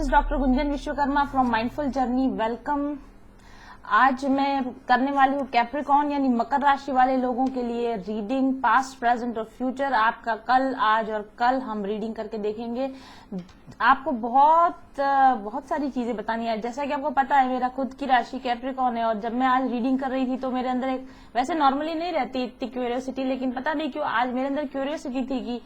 Is doctor Gunjan Vishwakarma from mindful journey. Welcome. आज मैं करने वाली हूँ कैप्रिकॉर्न यानी मकर राशि वाले लोगों के लिए रीडिंग पास्ट, प्रेजेंट और फ्यूचर। आपका कल, आज और कल हम रीडिंग करके देखेंगे। आपको बहुत सारी चीजें बतानी है। जैसा कि आपको पता है मेरा खुद की राशि कैप्रिकॉर्न है, और जब मैं आज रीडिंग कर रही थी तो मेरे अंदर एक, वैसे नॉर्मली नहीं रहती इतनी क्यूरियोसिटी, लेकिन पता नहीं क्यों आज मेरे अंदर क्यूरियोसिटी थी कि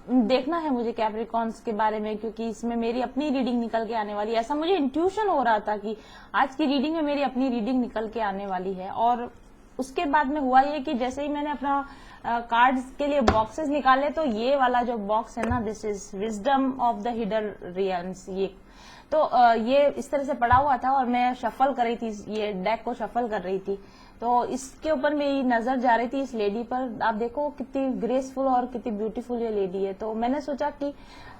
देखना है मुझे कैप्रिकॉर्न्स के बारे में, क्योंकि इसमें मेरी अपनी रीडिंग निकल के आने वाली है। ऐसा मुझे इंट्यूशन हो रहा था कि आज की रीडिंग में मेरी अपनी रीडिंग निकल के आने वाली है। और उसके बाद में हुआ ये कि जैसे ही मैंने अपना कार्ड्स के लिए बॉक्सेस निकाले, तो ये वाला जो बॉक्स है ना, this is wisdom of the hidden realms. ये तो ये इस तरह से पड़ा हुआ था और मैं शफल कर रही थी, ये डेक को शफल कर रही थी, तो इसके ऊपर मेरी नजर जा रही थी इस लेडी पर। आप देखो कितनी ग्रेसफुल और कितनी ब्यूटीफुल ये लेडी है। तो मैंने सोचा कि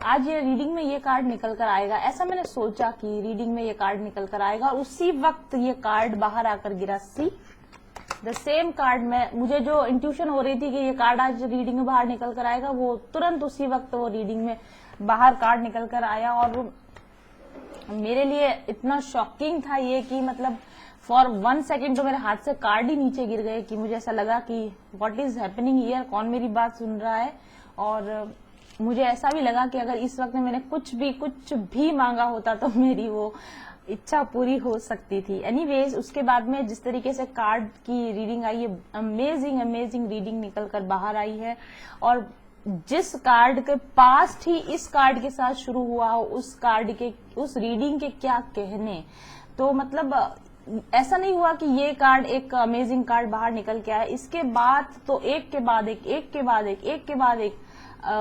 आज ये रीडिंग में ये कार्ड निकल कर आएगा। ऐसा मैंने सोचा कि रीडिंग में ये कार्ड निकल कर आएगा, और उसी वक्त ये कार्ड बाहर आकर गिरा। सी द सेम कार्ड में मुझे जो इंट्यूशन हो रही थी कि ये कार्ड आज रीडिंग में बाहर निकल कर आएगा, वो तुरंत उसी वक्त वो रीडिंग में बाहर कार्ड निकल कर आया। और मेरे लिए इतना शॉकिंग था ये कि मतलब फॉर 1 सेकेंड तो मेरे हाथ से कार्ड ही नीचे गिर गए, कि मुझे ऐसा लगा कि व्हाट इज हैपनिंग हियर, कौन मेरी बात सुन रहा है। और मुझे ऐसा भी लगा कि अगर इस वक्त में मैंने कुछ भी मांगा होता तो मेरी वो इच्छा पूरी हो सकती थी। एनीवेज, उसके बाद में जिस तरीके से कार्ड की रीडिंग आई है, अमेजिंग रीडिंग निकल कर बाहर आई है। और जिस कार्ड के पास्ट ही इस कार्ड के साथ शुरू हुआ हो, उस कार्ड के, उस रीडिंग के क्या कहने। तो मतलब ऐसा नहीं हुआ कि ये कार्ड एक अमेजिंग कार्ड बाहर निकल के आया, इसके बाद तो एक के बाद एक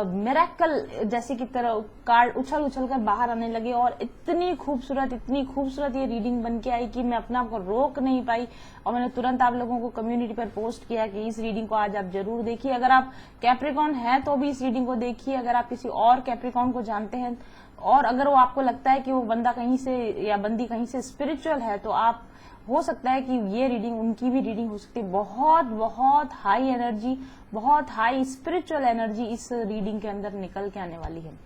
मिरेकल जैसे की तरह कार्ड उछल कर बाहर आने लगे। और इतनी खूबसूरत ये रीडिंग बन के आई कि मैं अपने आप को रोक नहीं पाई, और मैंने तुरंत आप लोगों को कम्युनिटी पर पोस्ट किया कि इस रीडिंग को आज आप जरूर देखिए। अगर आप कैप्रिकॉर्न हैं तो भी इस रीडिंग को देखिए। अगर आप किसी और कैप्रिकॉर्न को जानते हैं, और अगर वो आपको लगता है कि वो बंदा कहीं से या बंदी कहीं से स्पिरिचुअल है, तो आप, हो सकता है कि ये रीडिंग उनकी भी रीडिंग हो सकती है। बहुत हाई एनर्जी, बहुत हाई स्पिरिचुअल एनर्जी इस रीडिंग के अंदर निकल के आने वाली है।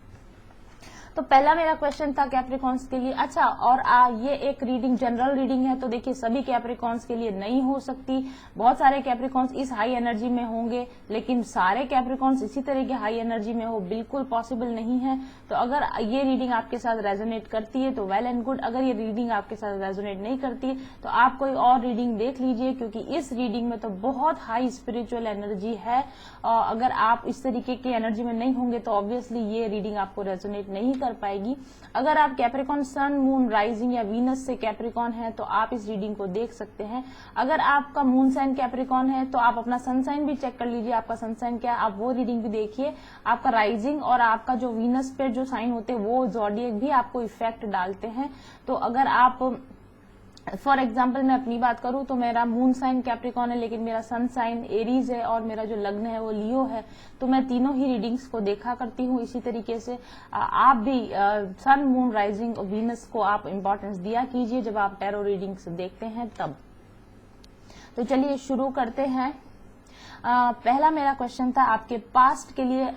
तो पहला मेरा क्वेश्चन था कैप्रिकॉर्न्स के लिए। अच्छा, और ये एक रीडिंग जनरल रीडिंग है, तो देखिए सभी कैप्रिकॉर्न्स के लिए नहीं हो सकती। बहुत सारे कैप्रिकॉर्न्स इस हाई एनर्जी में होंगे, लेकिन सारे कैप्रिकॉर्न्स इसी तरह के हाई एनर्जी में हो बिल्कुल पॉसिबल नहीं है। तो अगर ये रीडिंग आपके साथ रेजोनेट करती है तो वेल एंड गुड। अगर ये रीडिंग आपके साथ रेजोनेट नहीं करती है तो आप कोई और रीडिंग देख लीजिए, क्योंकि इस रीडिंग में तो बहुत हाई स्पिरिचुअल एनर्जी है। अगर आप इस तरीके की एनर्जी में नहीं होंगे तो ऑब्वियसली ये रीडिंग आपको रेजोनेट नहीं कर पाएगी। अगर आप कैप्रिकॉर्न सन, मून, राइजिंग या वीनस से कैप्रिकॉर्न है तो आप इस रीडिंग को देख सकते हैं। अगर आपका मून साइन कैप्रिकॉर्न है तो आप अपना सन साइन भी चेक कर लीजिए, आपका सन साइन क्या है, आप वो रीडिंग भी देखिए। आपका राइजिंग और आपका जो वीनस पे जो साइन होते हैं वो ज़ोडिएक भी आपको इफेक्ट डालते हैं। तो अगर आप, फॉर एग्जाम्पल मैं अपनी बात करूं तो मेरा मून साइन कैप्रिकॉर्न है, लेकिन मेरा सन साइन एरीज है और मेरा जो लग्न है वो लियो है। तो मैं तीनों ही रीडिंग्स को देखा करती हूँ इसी तरीके से। आप भी सन, मून, राइजिंग और वीनस को आप इंपॉर्टेंस दिया कीजिए जब आप टैरो रीडिंग्स देखते हैं तब। तो चलिए शुरू करते हैं। पहला मेरा क्वेश्चन था आपके पास्ट के लिए।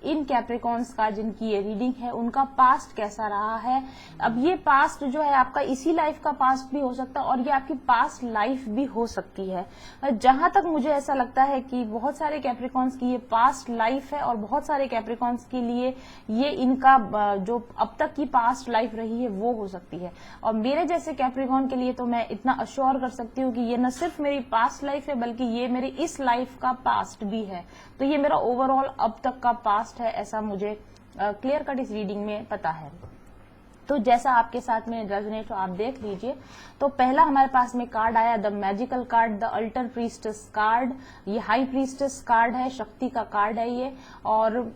इन कैप्रिकॉर्न्स का जिनकी ये रीडिंग है उनका पास्ट कैसा रहा है। अब ये पास्ट जो है आपका इसी लाइफ का पास्ट भी हो सकता है, और ये आपकी पास्ट लाइफ भी हो सकती है। जहां तक मुझे ऐसा लगता है कि बहुत सारे कैप्रिकॉर्न्स की ये पास्ट लाइफ है, और बहुत सारे कैप्रिकॉर्न्स के लिए ये इनका जो अब तक की पास्ट लाइफ रही है वो हो सकती है। और मेरे जैसे कैप्रिकॉर्न के लिए तो मैं इतना अश्योर कर सकती हूँ कि ये न सिर्फ मेरी पास्ट लाइफ है, बल्कि ये मेरी इस लाइफ का पास्ट भी है। तो ये मेरा ओवरऑल अब तक का पास्ट है, ऐसा मुझे क्लियर कट इस रीडिंग में पता है। तो जैसा आपके साथ में रेजोनेट हो आप देख लीजिए। तो पहला हमारे पास में कार्ड आया the magical card, the alter priestess card. ये हाई प्रीस्टेस कार्ड है, शक्ति का कार्ड है ये। और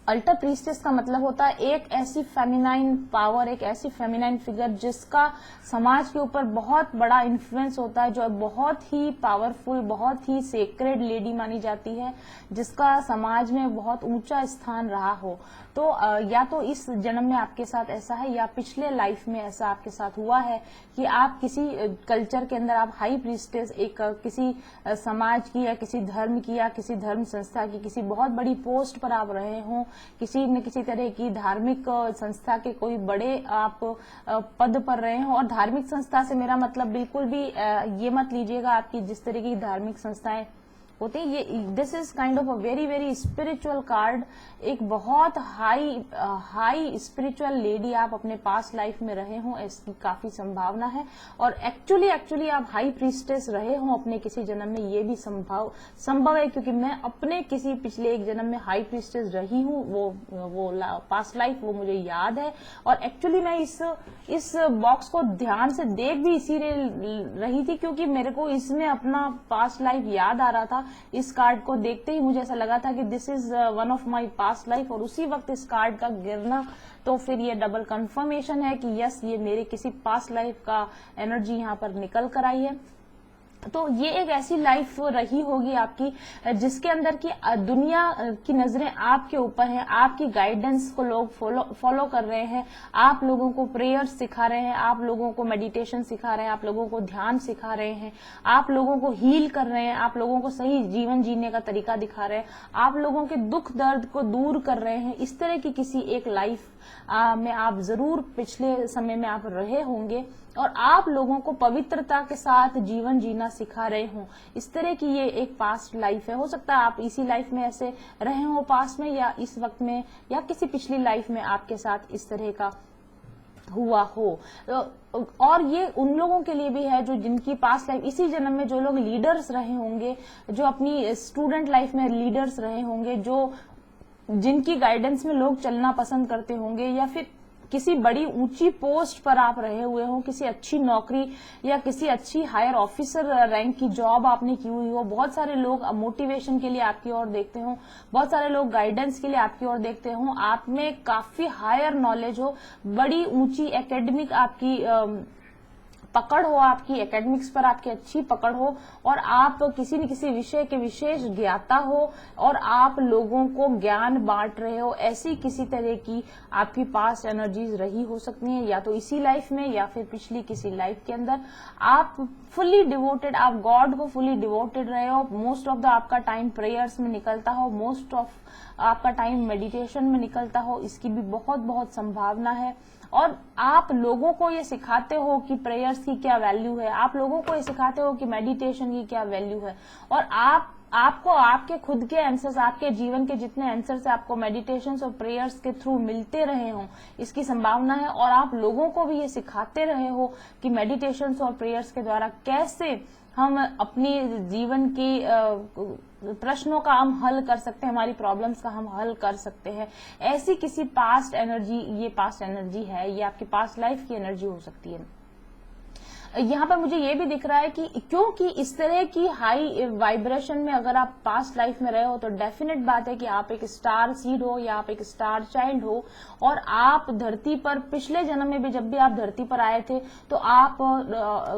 अल्टर प्रीस्टेस का मतलब होता है एक ऐसी फेमिनाइन पावर, एक ऐसी फेमिनाइन फिगर जिसका समाज के ऊपर बहुत बड़ा इन्फ्लुएंस होता है, जो बहुत ही पावरफुल, बहुत ही सेक्रेड लेडी मानी जाती है, जिसका समाज में बहुत ऊंचा स्थान रहा हो। तो या तो इस जन्म में आपके साथ ऐसा है, या पिछले लाइफ में ऐसा आपके साथ हुआ है कि आप किसी कल्चर के अंदर आप हाई प्रीस्टेस, एक किसी समाज की या किसी धर्म की या किसी धर्म संस्था की किसी बहुत बड़ी पोस्ट पर आप रहे हों, किसी न किसी तरह की धार्मिक संस्था के कोई बड़े आप पद पर रहे हो। और धार्मिक संस्था से मेरा मतलब बिल्कुल भी ये मत लीजिएगा आपकी जिस तरह की धार्मिक संस्थाएं होते हैं, ये this is kind of a very very spiritual card. एक बहुत हाई स्पिरिचुअल लेडी आप अपने पास्ट लाइफ में रहे हो, इसकी काफी संभावना है। और एक्चुअली आप हाई प्रीस्टेस रहे हो अपने किसी जन्म में, ये भी संभव है, क्योंकि मैं अपने किसी पिछले एक जन्म में हाई प्रीस्टेस रही हूँ। वो पास्ट लाइफ वो मुझे याद है। और एक्चुअली मैं इस बॉक्स को ध्यान से देख भी इसीलिए रही थी क्योंकि मेरे को इसमें अपना पास्ट लाइफ याद आ रहा था। इस कार्ड को देखते ही मुझे ऐसा लगा था कि this is one of my past life, और उसी वक्त इस कार्ड का गिरना तो फिर ये डबल कंफर्मेशन है कि यस, ये मेरे किसी पास्ट लाइफ का एनर्जी यहाँ पर निकल कर आई है। तो ये एक ऐसी लाइफ रही होगी आपकी जिसके अंदर की दुनिया की नजरें आपके ऊपर हैं, आपकी गाइडेंस को लोग फॉलो कर रहे हैं, आप लोगों को प्रेयर्स सिखा रहे हैं, आप लोगों को मेडिटेशन सिखा रहे हैं, आप लोगों को ध्यान सिखा रहे हैं, आप लोगों को हील कर रहे हैं, आप लोगों को सही जीवन जीने का तरीका दिखा रहे हैं, आप लोगों के दुख दर्द को दूर कर रहे हैं। इस तरह की किसी एक लाइफ में आप जरूर पिछले समय में आप रहे होंगे और आप लोगों को पवित्रता के साथ जीवन जीना सिखा रहे हो। इस तरह की ये एक पास्ट लाइफ है। हो सकता है आप इसी लाइफ में ऐसे रहे हो पास्ट में, या इस वक्त में, या किसी पिछली लाइफ में आपके साथ इस तरह का हुआ हो। और ये उन लोगों के लिए भी है जो जिनकी पास्ट लाइफ इसी जन्म में, जो लोग लीडर्स रहे होंगे, जो अपनी स्टूडेंट लाइफ में लीडर्स रहे होंगे, जो जिनकी गाइडेंस में लोग चलना पसंद करते होंगे, या फिर किसी बड़ी ऊंची पोस्ट पर आप रहे हुए हो, किसी अच्छी नौकरी या किसी अच्छी हायर ऑफिसर रैंक की जॉब आपने की हुई हो। बहुत सारे लोग मोटिवेशन के लिए आपकी ओर देखते हो, बहुत सारे लोग गाइडेंस के लिए आपकी ओर देखते हो, आप में काफी हायर नॉलेज हो, बड़ी ऊंची एकेडमिक आपकी पकड़ हो, आपकी एकेडमिक्स पर आपकी अच्छी पकड़ हो, और आप किसी न किसी विषय के विशेष ज्ञाता हो और आप लोगों को ज्ञान बांट रहे हो। ऐसी किसी तरह की आपकी पास्ट एनर्जीज रही हो सकती हैं, या तो इसी लाइफ में या फिर पिछली किसी लाइफ के अंदर। आप फुली डिवोटेड, आप गॉड को फुली डिवोटेड रहे हो। मोस्ट ऑफ द आपका टाइम प्रेयर्स में निकलता हो, मोस्ट ऑफ आपका टाइम मेडिटेशन में निकलता हो, इसकी भी बहुत बहुत संभावना है। और आप लोगों को ये सिखाते हो कि प्रेयर्स की क्या वैल्यू है, आप लोगों को ये सिखाते हो कि मेडिटेशन की क्या वैल्यू है, और आपको आपके खुद के आंसर्स, आपके जीवन के जितने आंसर्स आपको मेडिटेशन और प्रेयर्स के थ्रू मिलते रहे हो, इसकी संभावना है। और आप लोगों को भी ये सिखाते रहे हो कि मेडिटेशन और प्रेयर्स के द्वारा कैसे हम अपनी जीवन की प्रश्नों का हम हल कर सकते हैं, हमारी प्रॉब्लम्स का हम हल कर सकते हैं। ऐसी किसी पास्ट एनर्जी, ये पास्ट एनर्जी है, ये आपकी पास्ट लाइफ की एनर्जी हो सकती है। यहाँ पर मुझे ये भी दिख रहा है कि क्योंकि इस तरह की हाई वाइब्रेशन में अगर आप पास्ट लाइफ में रहे हो तो डेफिनेट बात है कि आप एक स्टार सीड हो या आप एक स्टार चाइल्ड हो, और आप धरती पर पिछले जन्म में भी जब भी आप धरती पर आए थे तो आप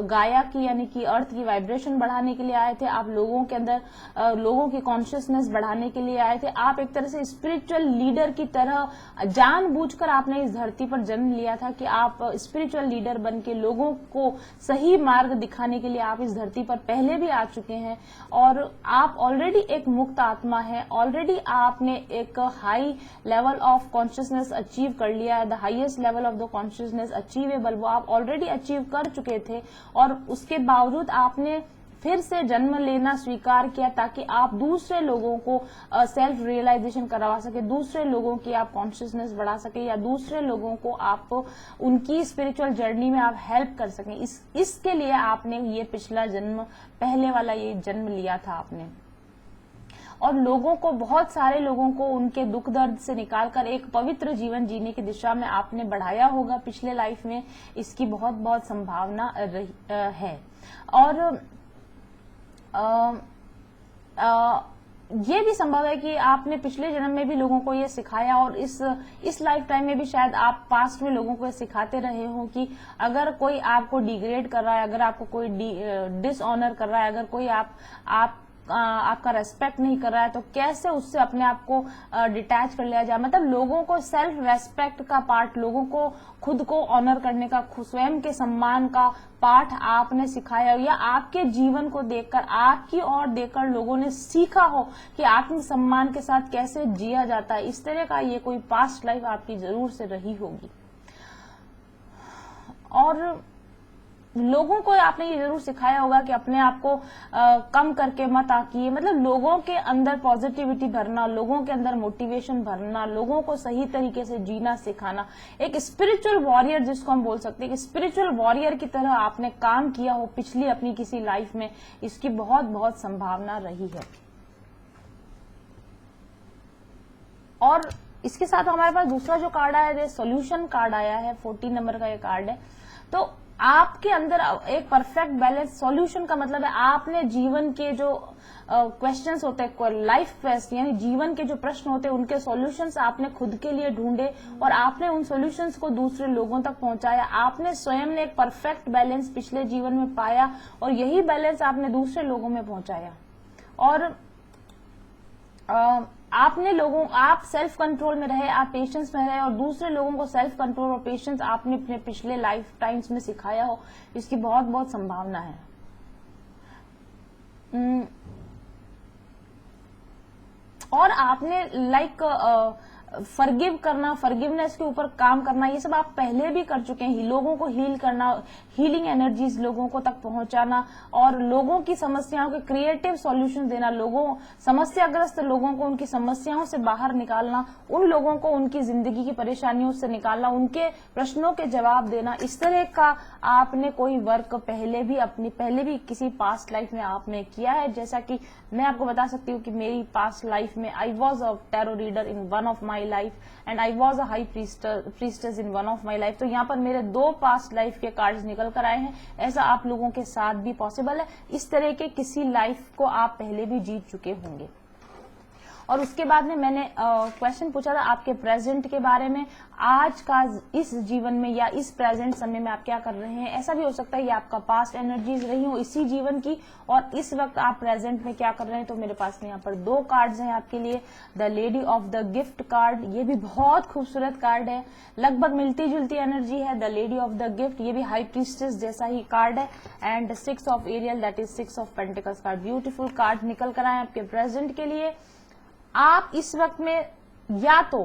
गाया की यानी कि अर्थ की वाइब्रेशन बढ़ाने के लिए आए थे। आप लोगों के अंदर लोगों की कॉन्शियसनेस बढ़ाने के लिए आए थे। आप एक तरह से स्पिरिचुअल लीडर की तरह जानबूझकर आपने इस धरती पर जन्म लिया था कि आप स्पिरिचुअल लीडर बन के लोगों को सही मार्ग दिखाने के लिए आप इस धरती पर पहले भी आ चुके हैं। और आप ऑलरेडी एक मुक्त आत्मा है, ऑलरेडी आपने एक high level of consciousness achieve कर लिया है। The highest level of the consciousness achievable वो आप ऑलरेडी अचीव कर चुके थे, और उसके बावजूद आपने फिर से जन्म लेना स्वीकार किया ताकि आप दूसरे लोगों को सेल्फ रियलाइजेशन करवा सके, दूसरे लोगों की आप कॉन्शियसनेस बढ़ा सके, या दूसरे लोगों को आप उनकी स्पिरिचुअल जर्नी में आप हेल्प कर सकें। इसके लिए आपने ये पिछला जन्म, पहले वाला ये जन्म लिया था आपने। और लोगों को, बहुत सारे लोगों को उनके दुख दर्द से निकालकर एक पवित्र जीवन जीने की दिशा में आपने बढ़ाया होगा पिछले लाइफ में, इसकी बहुत बहुत संभावना है। और ये भी संभव है कि आपने पिछले जन्म में भी लोगों को ये सिखाया, और इस लाइफ टाइम में भी शायद आप पास्ट में लोगों को ये सिखाते रहे हो कि अगर कोई आपको डिग्रेड कर रहा है, अगर आपको कोई डिसऑनर कर रहा है, अगर कोई आपका रेस्पेक्ट नहीं कर रहा है तो कैसे उससे अपने आप को डिटैच कर लिया जाए। मतलब लोगों को सेल्फ रेस्पेक्ट का पार्ट, लोगों को खुद को ऑनर करने का, स्वयं के सम्मान का पाठ आपने सिखाया हो, या आपके जीवन को देखकर, आपकी ओर देखकर लोगों ने सीखा हो कि आत्मसम्मान के साथ कैसे जिया जाता है। इस तरह का ये कोई पास्ट लाइफ आपकी जरूर से रही होगी। और लोगों को आपने ये जरूर सिखाया होगा कि अपने आप को कम करके मत आंकिए। मतलब लोगों के अंदर पॉजिटिविटी भरना, लोगों के अंदर मोटिवेशन भरना, लोगों को सही तरीके से जीना सिखाना, एक स्पिरिचुअल वॉरियर जिसको हम बोल सकते हैं कि स्पिरिचुअल वॉरियर की तरह आपने काम किया हो पिछली अपनी किसी लाइफ में, इसकी बहुत बहुत संभावना रही है। और इसके साथ हमारे पास दूसरा जो कार्ड आया है, सोल्यूशन कार्ड आया है, 14 नंबर का ये कार्ड है। तो आपके अंदर एक परफेक्ट बैलेंस, सॉल्यूशन का मतलब है आपने जीवन के जो क्वेश्चंस होते हैं, लाइफ क्वेश्चन यानी जीवन के जो प्रश्न होते हैं, उनके सॉल्यूशंस आपने खुद के लिए ढूंढे और आपने उन सॉल्यूशंस को दूसरे लोगों तक पहुंचाया। आपने स्वयं ने एक परफेक्ट बैलेंस पिछले जीवन में पाया और यही बैलेंस आपने दूसरे लोगों में पहुंचाया। और आप सेल्फ कंट्रोल में रहे, आप पेशेंस में रहे और दूसरे लोगों को सेल्फ कंट्रोल और पेशेंस आपने अपने पिछले लाइफ टाइम्स में सिखाया हो, इसकी बहुत बहुत संभावना है। और आपने फॉरगिव करना, फॉरगिवनेस के ऊपर काम करना, ये सब आप पहले भी कर चुके हैं। लोगों को हील करना, हीलिंग एनर्जीज लोगों को तक पहुंचाना और लोगों की समस्याओं के क्रिएटिव सॉल्यूशन देना, समस्याग्रस्त लोगों को उनकी समस्याओं से बाहर निकालना, उन लोगों को उनकी जिंदगी की परेशानियों से निकालना, उनके प्रश्नों के जवाब देना, इस तरह का आपने कोई वर्क पहले भी किसी पास्ट लाइफ में आपने किया है। जैसा कि मैं आपको बता सकती हूँ कि मेरी पास्ट लाइफ में I was a tarot reader in one of my life and I was a high priestess in one of my life. तो यहाँ पर मेरे 2 पास्ट लाइफ के कार्ड्स निकल कर आए हैं। ऐसा आप लोगों के साथ भी पॉसिबल है। इस तरह के किसी लाइफ को आप पहले भी जीत चुके होंगे। और उसके बाद में मैंने क्वेश्चन पूछा था आपके प्रेजेंट के बारे में, आज का इस जीवन में या इस प्रेजेंट समय में आप क्या कर रहे हैं। ऐसा भी हो सकता है कि आपका पास्ट एनर्जीज रही हो इसी जीवन की और इस वक्त आप प्रेजेंट में क्या कर रहे हैं। तो मेरे पास में यहाँ पर 2 कार्ड्स हैं आपके लिए। The lady of the gift card, ये भी बहुत खूबसूरत कार्ड है, लगभग मिलती जुलती एनर्जी है। The lady of the gift, ये भी हाई प्रीस्टेस जैसा ही कार्ड है। And 6 of aerial, that is 6 of pentacles card. Beautiful card निकल कर आए आपके प्रेजेंट के लिए। आप इस वक्त में या तो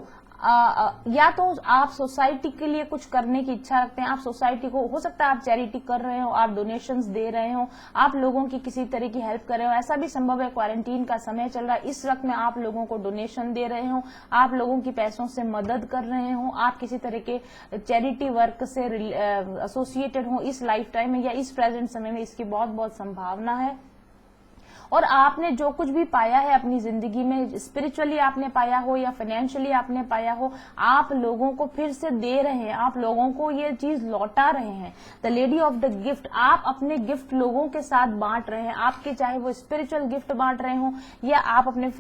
आप सोसाइटी के लिए कुछ करने की इच्छा रखते हैं। आप सोसाइटी को, हो सकता है आप चैरिटी कर रहे हो, आप डोनेशंस दे रहे हो, आप लोगों की किसी तरह की हेल्प कर रहे हो। ऐसा भी संभव है, क्वारंटीन का समय चल रहा है, इस वक्त में आप लोगों को डोनेशन दे रहे हो, आप लोगों की पैसों से मदद कर रहे हो, आप किसी तरह के चैरिटी वर्क से एसोसिएटेड हो इस लाइफ टाइम में या इस प्रेजेंट समय में, इसकी बहुत बहुत संभावना है। और आपने जो कुछ भी पाया है अपनी जिंदगी में, स्पिरिचुअली आपने पाया हो या फाइनेंशियली आपने पाया हो, आप लोगों को फिर से दे रहे हैं, आप लोगों को ये चीज लौटा रहे हैं। The lady of the gift, आप अपने गिफ्ट लोगों के साथ बांट रहे हैं। आपके चाहे वो स्पिरिचुअल गिफ्ट बांट रहे हो या आप अपने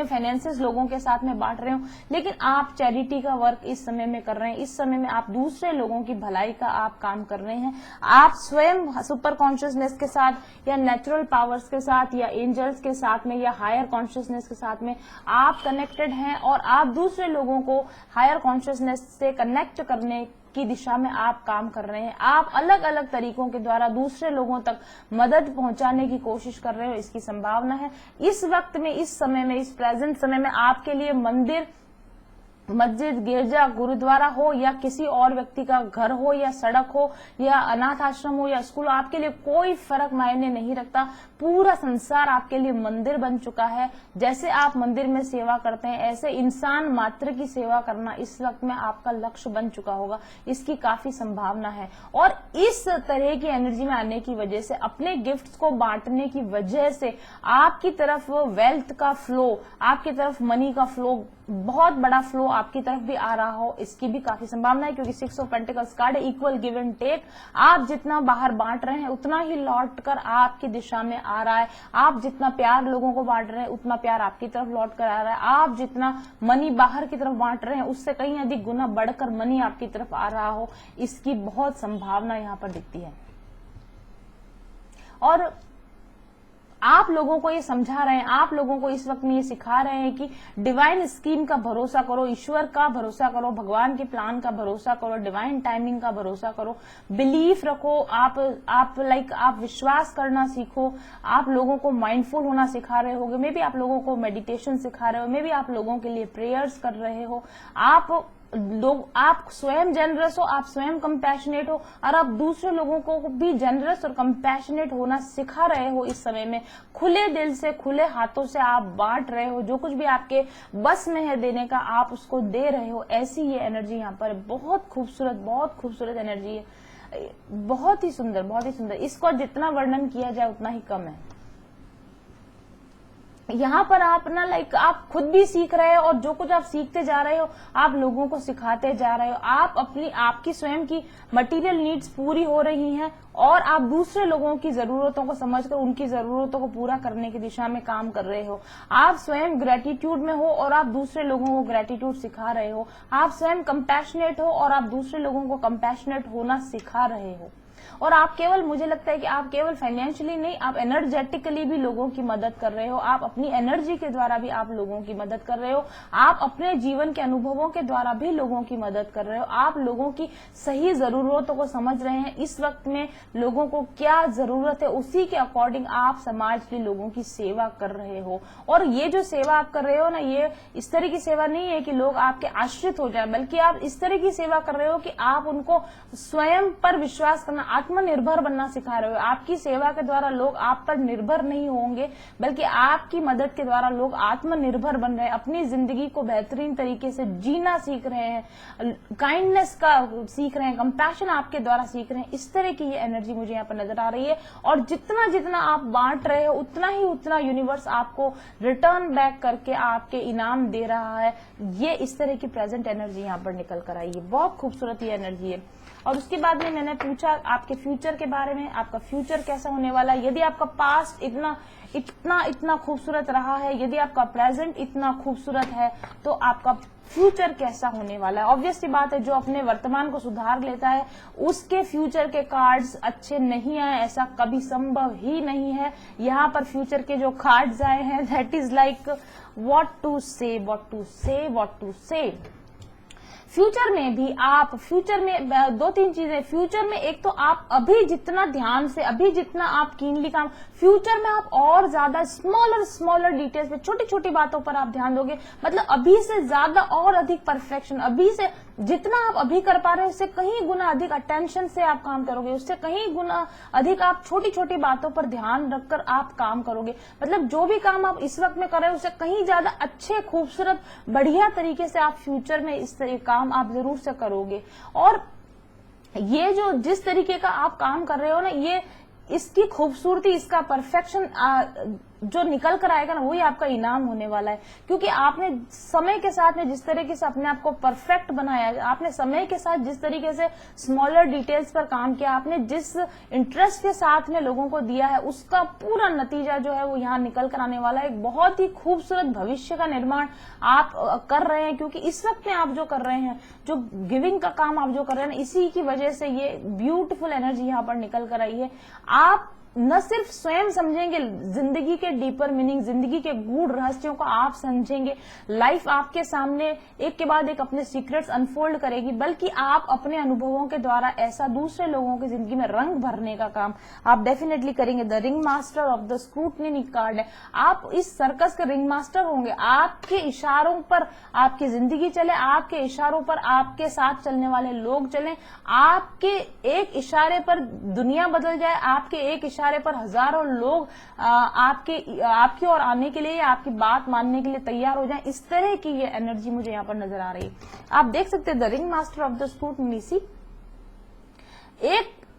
फाइनेंसेस लोगों के साथ में बांट रहे हो, लेकिन आप चैरिटी का वर्क इस समय में कर रहे हैं। इस समय में आप दूसरे लोगों की भलाई का आप काम कर रहे हैं। आप स्वयं सुपर कॉन्शियसनेस के साथ या नेचुरल पावर्स के साथ या एंजल्स के साथ में या हायर कॉन्शियसनेस के साथ में आप कनेक्टेड हैं और आप दूसरे लोगों को हायर कॉन्शियसनेस से कनेक्ट करने की दिशा में आप काम कर रहे हैं। आप अलग अलग तरीकों के द्वारा दूसरे लोगों तक मदद पहुंचाने की कोशिश कर रहे हो, इसकी संभावना है। इस वक्त में, इस समय में, इस प्रेजेंट समय में आपके लिए मंदिर, मस्जिद, गिरजा, गुरुद्वारा हो या किसी और व्यक्ति का घर हो या सड़क हो या अनाथ आश्रम हो या स्कूल, आपके लिए कोई फर्क मायने नहीं रखता। पूरा संसार आपके लिए मंदिर बन चुका है। जैसे आप मंदिर में सेवा करते हैं, ऐसे इंसान मात्र की सेवा करना इस वक्त में आपका लक्ष्य बन चुका होगा, इसकी काफी संभावना है। और इस तरह की एनर्जी में आने की वजह से, अपने गिफ्ट्स को बांटने की वजह से आपकी तरफ वेल्थ का फ्लो, आपकी तरफ मनी का फ्लो, बहुत बड़ा फ्लो आपकी तरफ भी आ रहा हो, इसकी भी काफी संभावना है। क्योंकि 6 ऑफ पेंटिकल्स कार्ड है, इक्वल गिव एंड टेक। आप जितना बाहर बांट रहे हैं उतना ही लौट कर आपकी दिशा में आ रहा है। आप जितना प्यार लोगों को बांट रहे हैं उतना प्यार आपकी तरफ लौट कर आ रहा है। आप जितना मनी बाहर की तरफ बांट रहे हैं उससे कहीं अधिक गुना बढ़कर मनी आपकी तरफ आ रहा हो, इसकी बहुत संभावना यहाँ पर दिखती है। और आप लोगों को ये समझा रहे हैं, आप लोगों को इस वक्त में ये सिखा रहे हैं कि डिवाइन स्कीम का भरोसा करो, ईश्वर का भरोसा करो, भगवान के प्लान का भरोसा करो, डिवाइन टाइमिंग का भरोसा करो, बिलीफ रखो, आप विश्वास करना सीखो। आप लोगों को माइंडफुल होना सिखा रहे होगे, मे बी आप लोगों को मेडिटेशन सिखा रहे हो, मे बी आप लोगों के लिए प्रेयर्स कर रहे हो। आप स्वयं जेनरस हो, आप स्वयं कंपैशनेट हो, और आप दूसरे लोगों को भी जेनरस और कंपैशनेट होना सिखा रहे हो। इस समय में खुले दिल से, खुले हाथों से आप बांट रहे हो, जो कुछ भी आपके बस में है देने का आप उसको दे रहे हो। ऐसी ये एनर्जी यहाँ पर बहुत खूबसूरत एनर्जी है, बहुत ही सुंदर, बहुत ही सुंदर। इसको जितना वर्णन किया जाए उतना ही कम है। यहाँ पर आप ना आप खुद भी सीख रहे हो, और जो कुछ आप सीखते जा रहे हो आप लोगों को सिखाते जा रहे हो। आपकी स्वयं की मटेरियल नीड्स पूरी हो रही हैं, और आप दूसरे लोगों की जरूरतों को समझकर उनकी जरूरतों को पूरा करने की दिशा में काम कर रहे हो। आप स्वयं ग्रेटिट्यूड में हो और आप दूसरे लोगों को ग्रेटिट्यूड सिखा रहे हो। आप स्वयं कंपैशनेट हो और आप दूसरे लोगों को कंपैशनेट होना सिखा रहे हो। और आप केवल, मुझे लगता है कि आप केवल फाइनेंशियली नहीं, आप एनर्जेटिकली भी लोगों की मदद कर रहे हो। आप अपनी एनर्जी के द्वारा भी आप लोगों की मदद कर रहे हो। आप अपने जीवन के अनुभवों के द्वारा भी लोगों की मदद कर रहे हो। आप लोगों की सही जरूरतों को समझ रहे हैं। इस वक्त में लोगों को क्या जरूरत है उसी के अकॉर्डिंग आप समाज के लोगों की सेवा कर रहे हो। और ये जो सेवा आप कर रहे हो ना, ये इस तरह की सेवा नहीं है कि लोग आपके आश्रित हो जाए, बल्कि आप इस तरह की सेवा कर रहे हो कि आप उनको स्वयं पर विश्वास करना, आत्मनिर्भर बनना सिखा रहे हो। आपकी सेवा के द्वारा लोग आप पर निर्भर नहीं होंगे, बल्कि आपकी मदद के द्वारा लोग आत्मनिर्भर बन रहे हैं, अपनी जिंदगी को बेहतरीन तरीके से जीना सीख रहे हैं, काइंडनेस का सीख रहे हैं, कंपैशन आपके द्वारा सीख रहे हैं। इस तरह की ये एनर्जी मुझे यहाँ पर नजर आ रही है। और जितना जितना आप बांट रहे हो उतना यूनिवर्स आपको रिटर्न बैक करके आपके इनाम दे रहा है। ये इस तरह की प्रेजेंट एनर्जी यहाँ पर निकल कर आई है। बहुत खूबसूरत ये एनर्जी है। और उसके बाद में मैंने पूछा आपके फ्यूचर के बारे में, आपका फ्यूचर कैसा होने वाला है। यदि आपका पास्ट इतना खूबसूरत रहा है, यदि आपका प्रेजेंट इतना खूबसूरत है, तो आपका फ्यूचर कैसा होने वाला है। ऑब्वियस सी बात है, जो अपने वर्तमान को सुधार लेता है उसके फ्यूचर के कार्ड्स अच्छे नहीं आए, ऐसा कभी संभव ही नहीं है। यहाँ पर फ्यूचर के जो कार्ड्स आए हैं, that is like what to say. Future में भी आप, फ्यूचर में दो तीन चीजें, फ्यूचर में एक तो आप अभी जितना ध्यान से, अभी जितना आप कीनली काम, फ्यूचर में आप और ज्यादा स्मॉलर डिटेल्स पे, छोटी छोटी बातों पर आप ध्यान दोगे। मतलब अभी से ज्यादा और अधिक परफेक्शन, अभी से जितना आप अभी कर पा रहे हो उससे कहीं गुना अधिक अटेंशन से आप काम करोगे, उससे कहीं गुना अधिक आप छोटी छोटी बातों पर ध्यान रखकर आप काम करोगे। मतलब जो भी काम आप इस वक्त में कर रहे हो उससे कहीं ज्यादा अच्छे, खूबसूरत, बढ़िया तरीके से आप फ्यूचर में इस तरह काम आप जरूर से करोगे। और ये जो जिस तरीके का आप काम कर रहे हो ना, ये इसकी खूबसूरती, इसका परफेक्शन जो निकल कर आएगा ना, वही आपका इनाम होने वाला है। क्योंकि आपने समय के साथ में जिस तरीके से अपने आप को परफेक्ट बनाया, आपने समय के साथ जिस तरीके से स्मॉलर डिटेल्स पर काम किया, आपने जिस इंटरेस्ट के साथ में लोगों को दिया है, उसका पूरा नतीजा जो है वो यहाँ निकल कर आने वाला है। एक बहुत ही खूबसूरत भविष्य का निर्माण आप कर रहे हैं। क्योंकि इस वक्त में आप जो कर रहे हैं, जो गिविंग का काम आप जो कर रहे हैं, इसी की वजह से ये ब्यूटीफुल एनर्जी यहाँ पर निकल कर आई है। आप न सिर्फ स्वयं समझेंगे जिंदगी के डीपर मीनिंग, जिंदगी के गूढ़ रहस्यों को आप समझेंगे, लाइफ आपके सामने एक के बाद एक अपने सीक्रेट्स अनफोल्ड करेगी, बल्कि आप अपने अनुभवों के द्वारा ऐसा दूसरे लोगों की जिंदगी में रंग भरने का काम आप डेफिनेटली करेंगे। The ring master of the scrutiny card है, आप इस सर्कस के रिंग मास्टर होंगे। आपके इशारों पर आपकी जिंदगी चले, आपके इशारों पर आपके साथ चलने वाले लोग चलें, आपके एक इशारे पर दुनिया बदल जाए, आपके एक इशारे पर हजारों लोग आपकी ओर आने के लिए, आपकी बात मानने के लिए तैयार हो जाएं। इस तरह की ये एनर्जी मुझे यहाँ पर नजर आ रही है। आप देख सकते हैं the ring master of the scrutiny,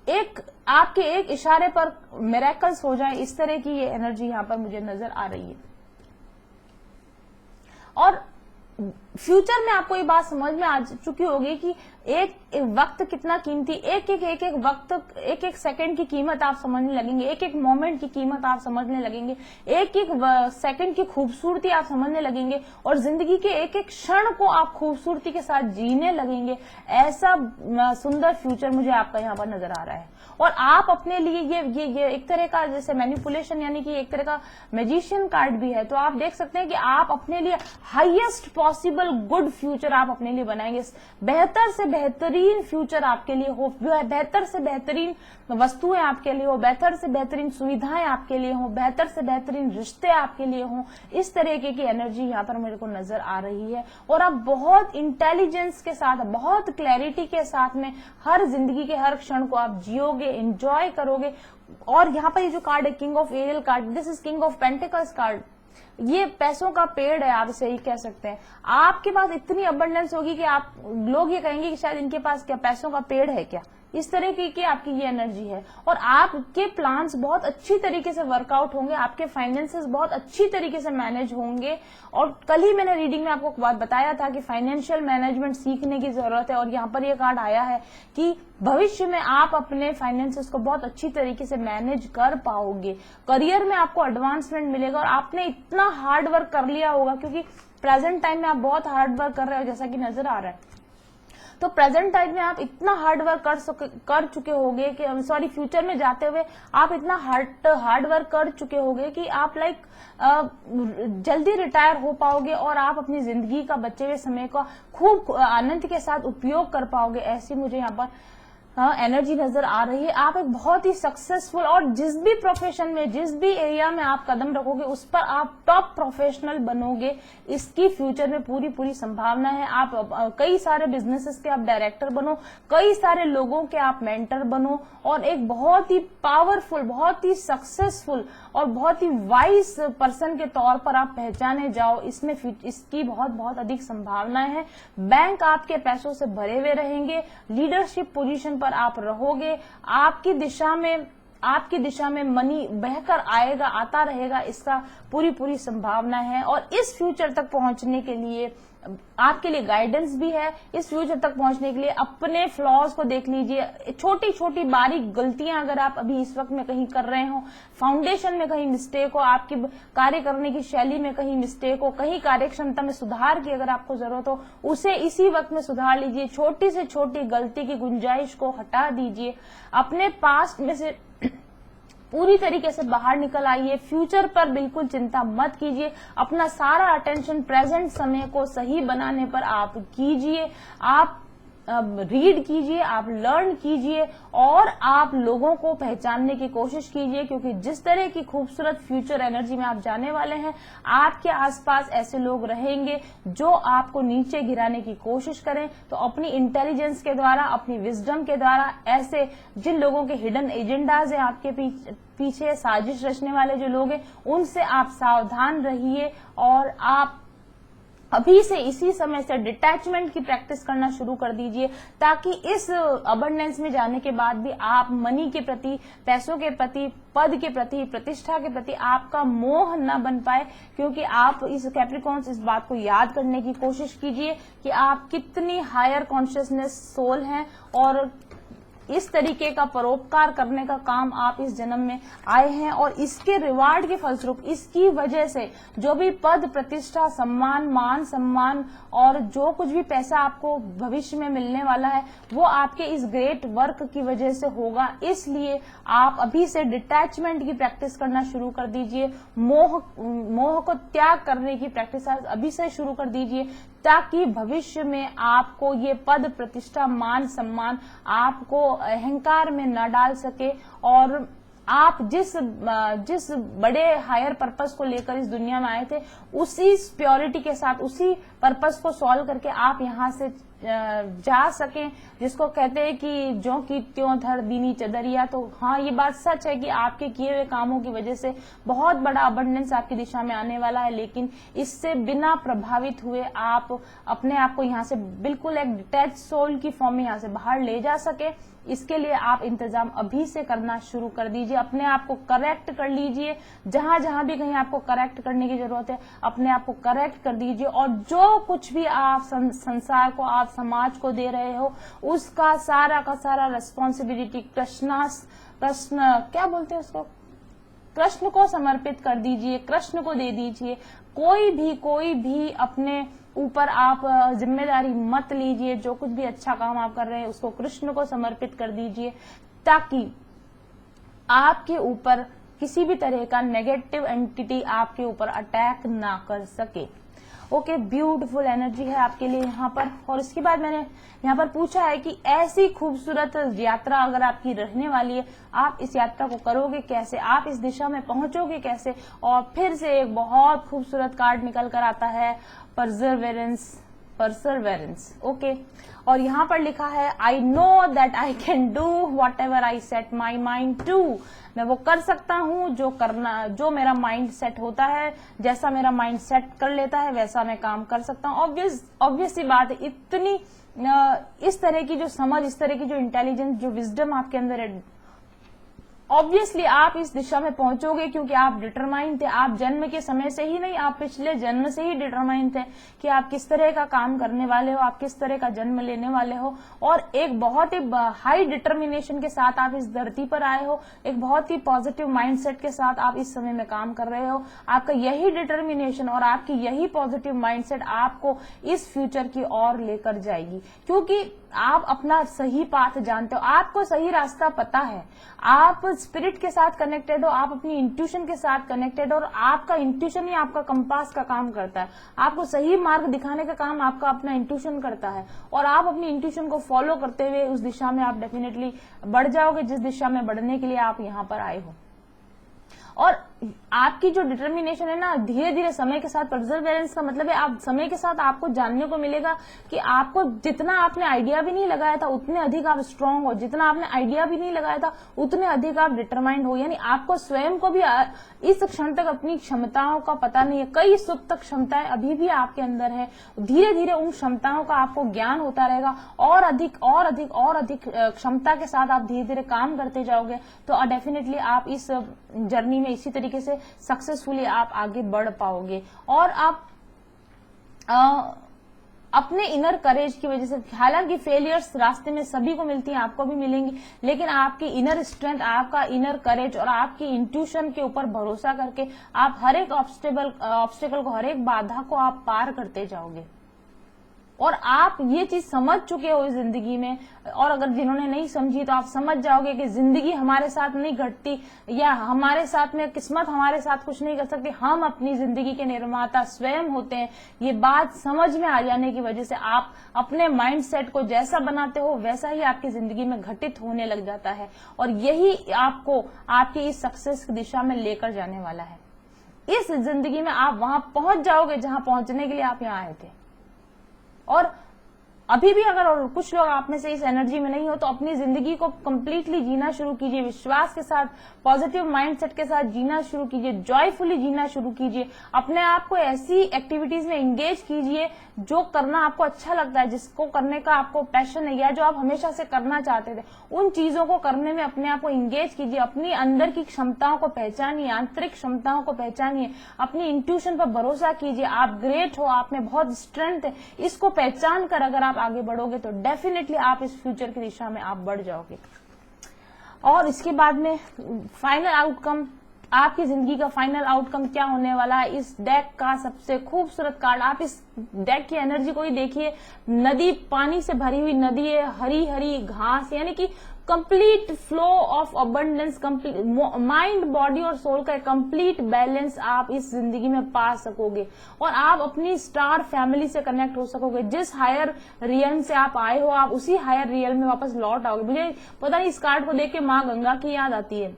एक आपके एक इशारे पर मिरेकल्स हो जाए, इस तरह की ये एनर्जी यहाँ पर मुझे नजर आ रही है। और फ्यूचर में आपको ये बात समझ में आ चुकी होगी कि एक वक्त कितना कीमती, एक एक वक्त, एक एक सेकंड की कीमत आप समझने लगेंगे, एक एक मोमेंट की कीमत आप समझने लगेंगे, एक एक सेकंड की खूबसूरती आप समझने लगेंगे और जिंदगी के एक एक क्षण को आप खूबसूरती के साथ जीने लगेंगे। ऐसा सुंदर फ्यूचर मुझे आपका यहाँ पर नजर आ रहा है। और आप अपने लिए ये एक तरह का जैसे मैनिपुलेशन यानी कि एक तरह का मैजिशियन कार्ड भी है। तो आप देख सकते हैं कि आप अपने लिए हाईएस्ट पॉसिबल गुड फ्यूचर आप अपने लिए बनाएंगे, बेहतर से बेहतरीन फ्यूचर आपके लिए हो, बेहतर से बेहतरीन वस्तुएं आपके लिए हो, बेहतर से बेहतरीन सुविधाएं आपके लिए हो, बेहतर से बेहतरीन रिश्ते आपके लिए हो। इस तरीके की एनर्जी यहाँ पर मेरे को नजर आ रही है और आप बहुत इंटेलिजेंस के साथ, बहुत क्लैरिटी के साथ में हर जिंदगी के हर क्षण को आप जियोगे, एंजॉय करोगे। और यहाँ पर ये जो कार्ड है king of aerial card, this is king of pentacles card, ये पैसों का पेड़ है, आप इसे ही कह सकते हैं। आपके पास इतनी अबंडेंस होगी कि आप लोग ये कहेंगे कि शायद इनके पास क्या पैसों का पेड़ है क्या, इस तरह की आपकी ये एनर्जी है। और आपके प्लान्स बहुत अच्छी तरीके से वर्कआउट होंगे, आपके फाइनेंसेस बहुत अच्छी तरीके से मैनेज होंगे। और कल ही मैंने रीडिंग में आपको बात बताया था कि फाइनेंशियल मैनेजमेंट सीखने की जरूरत है और यहाँ पर ये कार्ड आया है कि भविष्य में आप अपने फाइनेंसेस को बहुत अच्छी तरीके से मैनेज कर पाओगे। करियर में आपको एडवांसमेंट मिलेगा और आपने इतना हार्ड वर्क कर लिया होगा, क्योंकि प्रेजेंट टाइम में आप बहुत हार्ड वर्क कर रहे हो जैसा कि नजर आ रहा है। तो प्रेजेंट टाइम में आप इतना हार्ड वर्क कर चुके होंगे कि फ्यूचर में जाते हुए आप इतना हार्ड वर्क कर चुके होंगे कि आप जल्दी रिटायर हो पाओगे और आप अपनी जिंदगी का बचे हुए समय का खूब आनंद के साथ उपयोग कर पाओगे। ऐसी मुझे यहाँ पर एनर्जी नजर आ रही है। आप एक बहुत ही सक्सेसफुल और जिस भी प्रोफेशन में, जिस भी एरिया में आप कदम रखोगे उस पर आप टॉप प्रोफेशनल बनोगे, इसकी फ्यूचर में पूरी संभावना है। आप कई सारे बिजनेसेस के आप डायरेक्टर बनो, कई सारे लोगों के आप मेंटर बनो और एक बहुत ही पावरफुल, बहुत ही सक्सेसफुल और बहुत ही वाइज पर्सन के तौर पर आप पहचाने जाओ। इसमें इसकी बहुत अधिक संभावनाएं हैं। बैंक आपके पैसों से भरे हुए रहेंगे, लीडरशिप पोजीशन पर आप रहोगे, आपकी दिशा में मनी बहकर आएगा, आता रहेगा, इसका पूरी संभावना है। और इस फ्यूचर तक पहुंचने के लिए आपके लिए गाइडेंस भी है। इस फ्यूचर तक पहुंचने के लिए अपने फ्लॉज को देख लीजिए, छोटी छोटी बारीक गलतियां अगर आप अभी इस वक्त में कहीं कर रहे हो, फाउंडेशन में कहीं मिस्टेक हो, आपकी कार्य करने की शैली में कहीं मिस्टेक हो, कहीं कार्य क्षमता में सुधार की अगर आपको जरूरत हो, उसे इसी वक्त में सुधार लीजिए। छोटी से छोटी गलती की गुंजाइश को हटा दीजिए, अपने पास्ट में से पूरी तरीके से बाहर निकल आइए। फ्यूचर पर बिल्कुल चिंता मत कीजिए, अपना सारा अटेंशन प्रेजेंट समय को सही बनाने पर आप कीजिए। आप रीड कीजिए, आप लर्न कीजिए और आप लोगों को पहचानने की कोशिश कीजिए, क्योंकि जिस तरह की खूबसूरत फ्यूचर एनर्जी में आप जाने वाले हैं, आपके आसपास ऐसे लोग रहेंगे जो आपको नीचे गिराने की कोशिश करें। तो अपनी इंटेलिजेंस के द्वारा, अपनी विजडम के द्वारा, ऐसे जिन लोगों के हिडन एजेंडाज है आपके पीछे साजिश रचने वाले जो लोग हैं, उनसे आप सावधान रहिए और आप अभी से इसी समय से डिटैचमेंट की प्रैक्टिस करना शुरू कर दीजिए, ताकि इस अबंडेंस में जाने के बाद भी आप मनी के प्रति, पैसों के प्रति, पद के प्रति, प्रतिष्ठा के प्रति आपका मोह न बन पाए। क्योंकि आप इस कैप्रिकॉर्न्स इस बात को याद करने की कोशिश कीजिए कि आप कितनी हायर कॉन्शियसनेस सोल हैं और इस तरीके का परोपकार करने का काम आप इस जन्म में आए हैं। और इसके रिवार्ड के फलस्वरूप, इसकी वजह से जो भी पद, प्रतिष्ठा, सम्मान, मान सम्मान और जो कुछ भी पैसा आपको भविष्य में मिलने वाला है, वो आपके इस ग्रेट वर्क की वजह से होगा। इसलिए आप अभी से डिटैचमेंट की प्रैक्टिस करना शुरू कर दीजिए, मोह को त्याग करने की प्रैक्टिस अभी से शुरू कर दीजिए, ताकि भविष्य में आपको ये पद, प्रतिष्ठा, मान सम्मान आपको अहंकार में न डाल सके और आप जिस बड़े हायर पर्पस को लेकर इस दुनिया में आए थे, उसी प्योरिटी के साथ, उसी पर्पस को सॉल्व करके आप यहाँ से जा सके, जिसको कहते हैं कि जो की त्यों धर दीनी चदरिया। तो हाँ, ये बात सच है कि आपके किए हुए कामों की वजह से बहुत बड़ा अबंडेंस आपकी दिशा में आने वाला है, लेकिन इससे बिना प्रभावित हुए आप अपने आप को यहाँ से बिल्कुल एक डिटैच सोल की फॉर्म में यहाँ से बाहर ले जा सके, इसके लिए आप इंतजाम अभी से करना शुरू कर दीजिए। अपने आप को करेक्ट कर लीजिए, जहां जहां भी कहीं आपको करेक्ट करने की जरूरत है अपने आप को करेक्ट कर दीजिए। और जो कुछ भी आप संसार को, आप समाज को दे रहे हो, उसका सारा का सारा रिस्पॉन्सिबिलिटी कृष्ण क्या बोलते हैं उसको, कृष्ण को समर्पित कर दीजिए, कृष्ण को दे दीजिए। कोई भी अपने ऊपर आप जिम्मेदारी मत लीजिए। जो कुछ भी अच्छा काम आप कर रहे हैं उसको कृष्ण को समर्पित कर दीजिए, ताकि आपके ऊपर किसी भी तरह का नेगेटिव एंटिटी आपके ऊपर अटैक ना कर सके। ओके, ब्यूटीफुल एनर्जी है आपके लिए यहाँ पर। और इसके बाद मैंने यहाँ पर पूछा है कि ऐसी खूबसूरत यात्रा अगर आपकी रहने वाली है, आप इस यात्रा को करोगे कैसे, आप इस दिशा में पहुंचोगे कैसे। और फिर से एक बहुत खूबसूरत कार्ड निकल कर आता है, परसरवेरेंस। ओके, और यहाँ पर लिखा है I know that I can do whatever I set my mind to. मैं वो कर सकता हूँ जो मेरा माइंड सेट होता है, जैसा मेरा माइंड सेट कर लेता है वैसा मैं काम कर सकता हूँ। ऑब्वियस सी बात है, इतनी इस तरह की जो समझ, इस तरह की जो इंटेलिजेंस, जो विजडम आपके अंदर है, ऑब्वियसली आप इस दिशा में पहुंचोगे क्योंकि आप डिटरमाइंड थे। आप जन्म के समय से ही नहीं, आप पिछले जन्म से ही डिटरमाइंड थे कि आप किस तरह का काम करने वाले हो, आप किस तरह का जन्म लेने वाले हो। और एक बहुत ही हाई डिटर्मिनेशन के साथ आप इस धरती पर आए हो, एक बहुत ही पॉजिटिव माइंडसेट के साथ आप इस समय में काम कर रहे हो। आपका यही डिटर्मिनेशन और आपकी यही पॉजिटिव माइंडसेट आपको इस फ्यूचर की ओर लेकर जाएगी, क्योंकि आप अपना सही पाथ जानते हो, आपको सही रास्ता पता है, आप स्पिरिट के साथ कनेक्टेड हो, आप अपनी इंट्यूशन के साथ कनेक्टेड हो, और आपका इंट्यूशन ही आपका कंपास का काम करता है। आपको सही मार्ग दिखाने का काम आपका अपना इंट्यूशन करता है, और आप अपनी इंट्यूशन को फॉलो करते हुए उस दिशा में आप डेफिनेटली बढ़ जाओगे जिस दिशा में बढ़ने के लिए आप यहाँ पर आए हो। और आपकी जो डिटर्मिनेशन है ना, धीरे धीरे समय के साथ, परसरवेरेंस का मतलब है आप समय के साथ आपको जानने को मिलेगा कि आपको जितना आपने आइडिया भी नहीं लगाया था उतने अधिक आप स्ट्रांग हो, जितना आपने आइडिया भी नहीं लगाया था उतने अधिक आप डिटरमाइंड हो। यानी आपको स्वयं को भी इस क्षण तक अपनी क्षमताओं का पता नहीं है, कई सुप्त क्षमताएं अभी भी आपके अंदर है। धीरे धीरे उन क्षमताओं का आपको ज्ञान होता रहेगा, और अधिक क्षमता के साथ आप धीरे धीरे काम करते जाओगे, तो डेफिनेटली आप इस जर्नी में इसी तरीके से सक्सेसफुली आप आगे बढ़ पाओगे। और आप अपने इनर करेज की वजह से, हालांकि फेलियर्स रास्ते में सभी को मिलती हैं, आपको भी मिलेंगी, लेकिन आपकी इनर स्ट्रेंथ, आपका इनर करेज और आपकी इंट्यूशन के ऊपर भरोसा करके आप हर एक ऑब्स्टेकल को, हर एक बाधा को आप पार करते जाओगे। और आप ये चीज समझ चुके हो इस जिंदगी में, और अगर जिन्होंने नहीं समझी तो आप समझ जाओगे कि जिंदगी हमारे साथ नहीं घटती, या हमारे साथ में किस्मत हमारे साथ कुछ नहीं कर सकती, हम अपनी जिंदगी के निर्माता स्वयं होते हैं। ये बात समझ में आ जाने की वजह से आप अपने माइंड सेट को जैसा बनाते हो वैसा ही आपकी जिंदगी में घटित होने लग जाता है, और यही आपको आपकी इस सक्सेस की दिशा में लेकर जाने वाला है। इस जिंदगी में आप वहां पहुंच जाओगे जहां पहुंचने के लिए आप यहाँ आए थे। और अभी भी अगर और कुछ लोग आप में से इस एनर्जी में नहीं हो तो अपनी जिंदगी को कंप्लीटली जीना शुरू कीजिए, विश्वास के साथ, पॉजिटिव माइंडसेट के साथ जीना शुरू कीजिए, जॉयफुली जीना शुरू कीजिए। अपने आप को ऐसी एक्टिविटीज में एंगेज कीजिए जो करना आपको अच्छा लगता है, जिसको करने का आपको पैशन है, या जो आप हमेशा से करना चाहते थे, उन चीजों को करने में अपने आप को एंगेज कीजिए। अपनी अंदर की क्षमताओं को पहचानिए, आंतरिक क्षमताओं को पहचानिए, अपनी इंट्यूशन पर भरोसा कीजिए। आप ग्रेट हो, आप में बहुत स्ट्रेंथ है, इसको पहचान कर अगर आप आगे बढ़ोगे तो डेफिनेटली आप इस फ्यूचर की दिशा में आप बढ़ जाओगे। और इसके बाद में फाइनल आउटकम, आपकी जिंदगी का फाइनल आउटकम क्या होने वाला है, इस डेक का सबसे खूबसूरत कार्ड, आप इस डेक की एनर्जी को ही देखिए। नदी, पानी से भरी हुई नदी है, हरी हरी घास, यानी कि complete flow of abundance, complete mind, body और सोल का कंप्लीट बैलेंस आप इस जिंदगी में पा सकोगे, और आप अपनी स्टार फैमिली से कनेक्ट हो सकोगे। जिस हायर रियल से आप आए हो आप उसी हायर रियल में वापस लौट आओगे। मुझे पता नहीं, इस कार्ड को देख के माँ गंगा की याद आती है।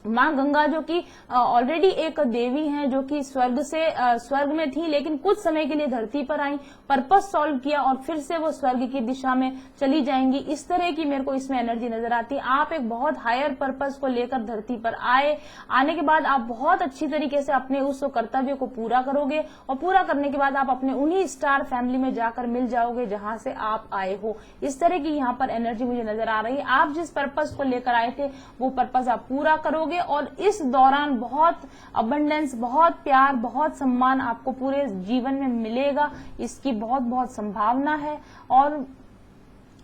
माँ गंगा जो कि ऑलरेडी एक देवी हैं, जो कि स्वर्ग में थी, लेकिन कुछ समय के लिए धरती पर आई, पर्पस सॉल्व किया और फिर से वो स्वर्ग की दिशा में चली जाएंगी। इस तरह की मेरे को इसमें एनर्जी नजर आती है। आप एक बहुत हायर पर्पस को लेकर धरती पर आने के बाद आप बहुत अच्छी तरीके से अपने उस कर्तव्य को पूरा करोगे और पूरा करने के बाद आप अपने उन्हीं स्टार फैमिली में जाकर मिल जाओगे जहां से आप आए हो। इस तरह की यहाँ पर एनर्जी मुझे नजर आ रही है। आप जिस पर्पस को लेकर आए थे वो पर्पस आप पूरा करोगे और इस दौरान बहुत अबंडेंस, बहुत प्यार, बहुत सम्मान आपको पूरे जीवन में मिलेगा। इसकी बहुत बहुत संभावना है और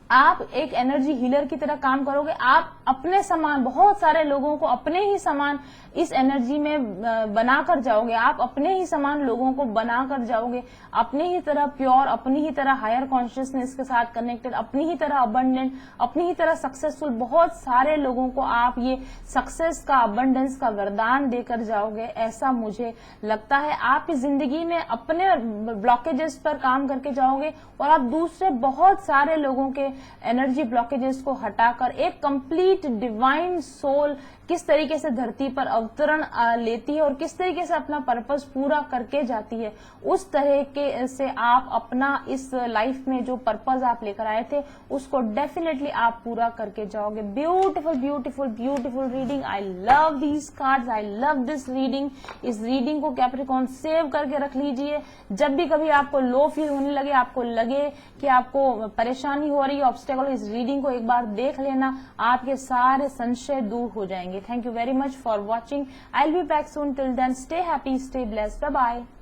आप एक एनर्जी हीलर की तरह काम करोगे। आप अपने समान बहुत सारे लोगों को अपने ही समान इस एनर्जी में बनाकर जाओगे। आप अपने ही समान लोगों को बनाकर जाओगे, अपने ही तरह प्योर, अपनी ही तरह हायर कॉन्शियसनेस के साथ कनेक्टेड, अपनी ही तरह अबंडेंट, अपनी ही तरह सक्सेसफुल बहुत सारे लोगों को आप ये सक्सेस का, अबंडेंस का वरदान देकर जाओगे, ऐसा मुझे लगता है। आप इस जिंदगी में अपने ब्लॉकेजेस पर काम करके जाओगे और आप दूसरे बहुत सारे लोगों के एनर्जी ब्लॉकेजेस को हटाकर एक कंप्लीट डिवाइन सोल किस तरीके से धरती पर अवतरण लेती है और किस तरीके से अपना पर्पस पूरा करके जाती है, उस तरह के से आप अपना इस लाइफ में जो पर्पस आप लेकर आए थे उसको डेफिनेटली आप पूरा करके जाओगे। Beautiful beautiful beautiful reading. I love these cards, I love this reading. इस रीडिंग को कैप्रिकॉर्न सेव करके रख लीजिए। जब भी कभी आपको लो फील होने लगे, आपको लगे कि आपको परेशानी हो रही है, ऑब्स्टेकल, इस रीडिंग को एक बार देख लेना, आपके सारे संशय दूर हो जाएंगे। Thank you very much for watching. I'll be back soon. Till then, stay happy, stay blessed. Bye bye.